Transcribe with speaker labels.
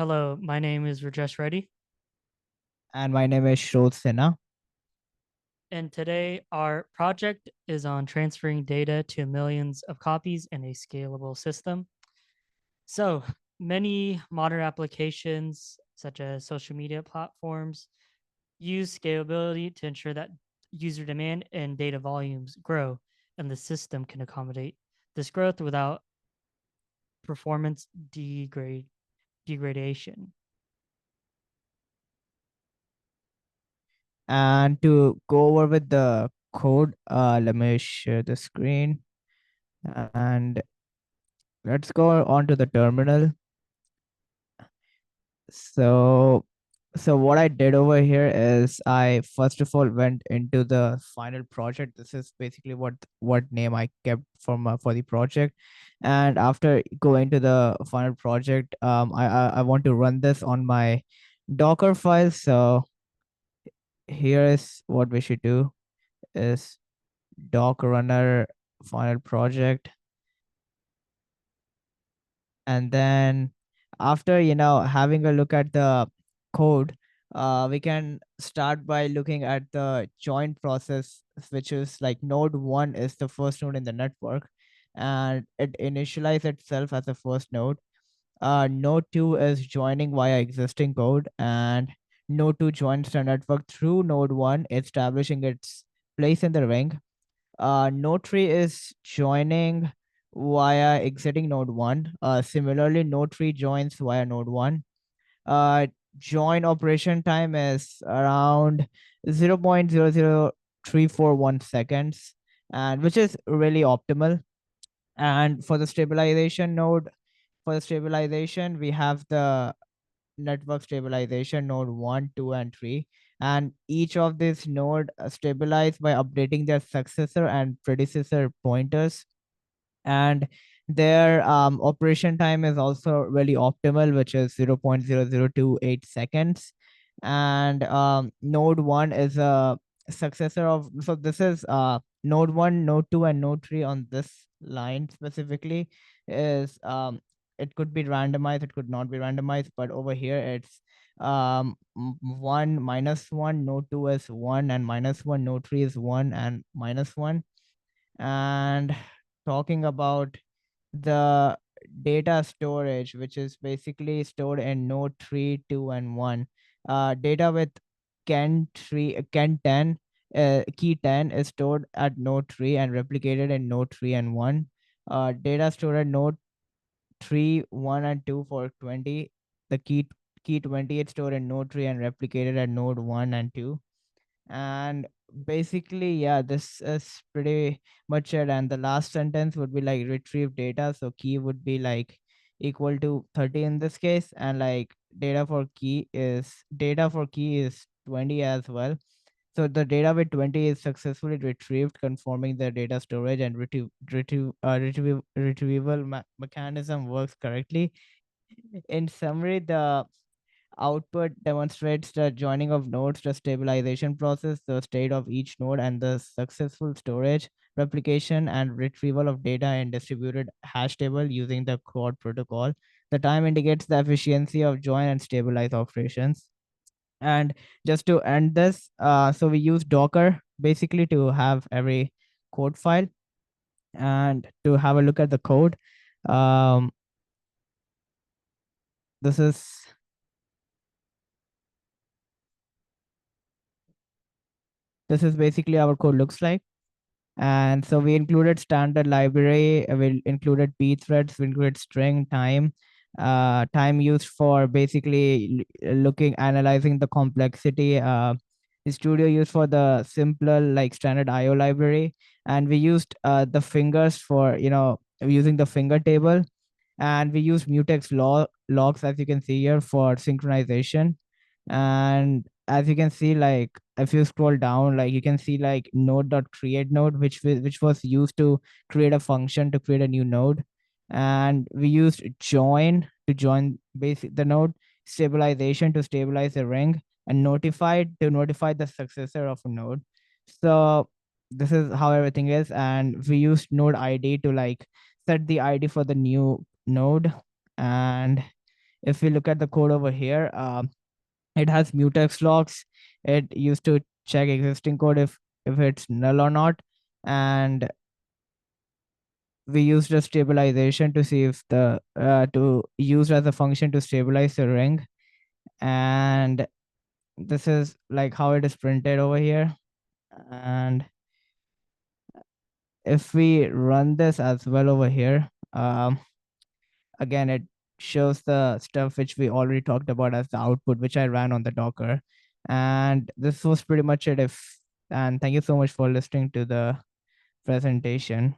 Speaker 1: Hello, my name is Rajesh Reddy,
Speaker 2: And my name is Sroth Sinha.
Speaker 1: and today our project is on transferring data to millions of copies in a scalable system. So, many modern applications, such as social media platforms, use scalability to ensure that user demand and data volumes grow, and the system can accommodate this growth without performance degradation.
Speaker 2: And to go over with the code, let me share the screen and let's go on to the terminal. So, so what I did over here is I first of all went into the final project. This is basically what name I kept for the project. And after going to the final project, I want to run this on my Docker file. So here is what we should do is doc runner final project, and then after having a look at the code, we can start by looking at the join process, which is like node 1 is the first node in the network, and it initializes itself as the first node. Node 2 is joining via existing code, and node 2 joins the network through node 1, establishing its place in the ring. Node 3 is joining via exiting node 1. Similarly, node 3 joins via node 1. Uh, Join operation time is around 0.00341 seconds, and which is really optimal. And for the stabilization, we have the network stabilization node 1, 2, and 3, and each of these node stabilize by updating their successor and predecessor pointers, and their operation time is also really optimal, which is 0.0028 seconds. And node 1 is a successor of, so this is node 1, node 2, and node 3 on this line specifically is it could be randomized, it could not be randomized, but over here it's 1 minus 1, node 2 is 1 and minus 1, node 3 is 1 and minus 1. And talking about the data storage, which is basically stored in node 3, 2, and 1. Data with ken 10, key 10 is stored at node 3 and replicated in node 3 and 1. Data stored at node 3, 1, and 2 for 20. The key 20 is stored in node 3 and replicated at node 1 and 2. And basically, yeah, this is pretty much it. And the last sentence would be like retrieve data, so key would be like equal to 30 in this case, and like data for key is 20 as well. So the data with 20 is successfully retrieved, confirming the data storage and retrieval mechanism works correctly. In summary, the output demonstrates the joining of nodes, the stabilization process, the state of each node, and the successful storage, replication, and retrieval of data in distributed hash table using the CROD protocol. The time indicates the efficiency of join and stabilize operations. And just to end this, so we use Docker basically to have every code file and to have a look at the code. Um, this is this is basically our code looks like. And so we included standard library, we included p threads, we included string time, time used for basically looking, analyzing the complexity. The studio used for the simpler like standard IO library, and we used the fingers for using the finger table, and we use mutex logs, as you can see here, for synchronization. And as you can see, like if you scroll down, like you can see like node.create node, which was used to create a function to create a new node. And we used join to join basic the node, stabilization to stabilize the ring, and notified to notify the successor of a node. So this is how everything is. And we used node id to like set the id for the new node. And If we look at the code over here, it has mutex logs. It used to check existing code if it's null or not, and we used a stabilization to see if the to use as a function to stabilize the ring. And this is like how it is printed over here. And if we run this as well over here, again, it shows the stuff which we already talked about as the output, which I ran on the Docker. And this was pretty much it. If And thank you so much for listening to the presentation.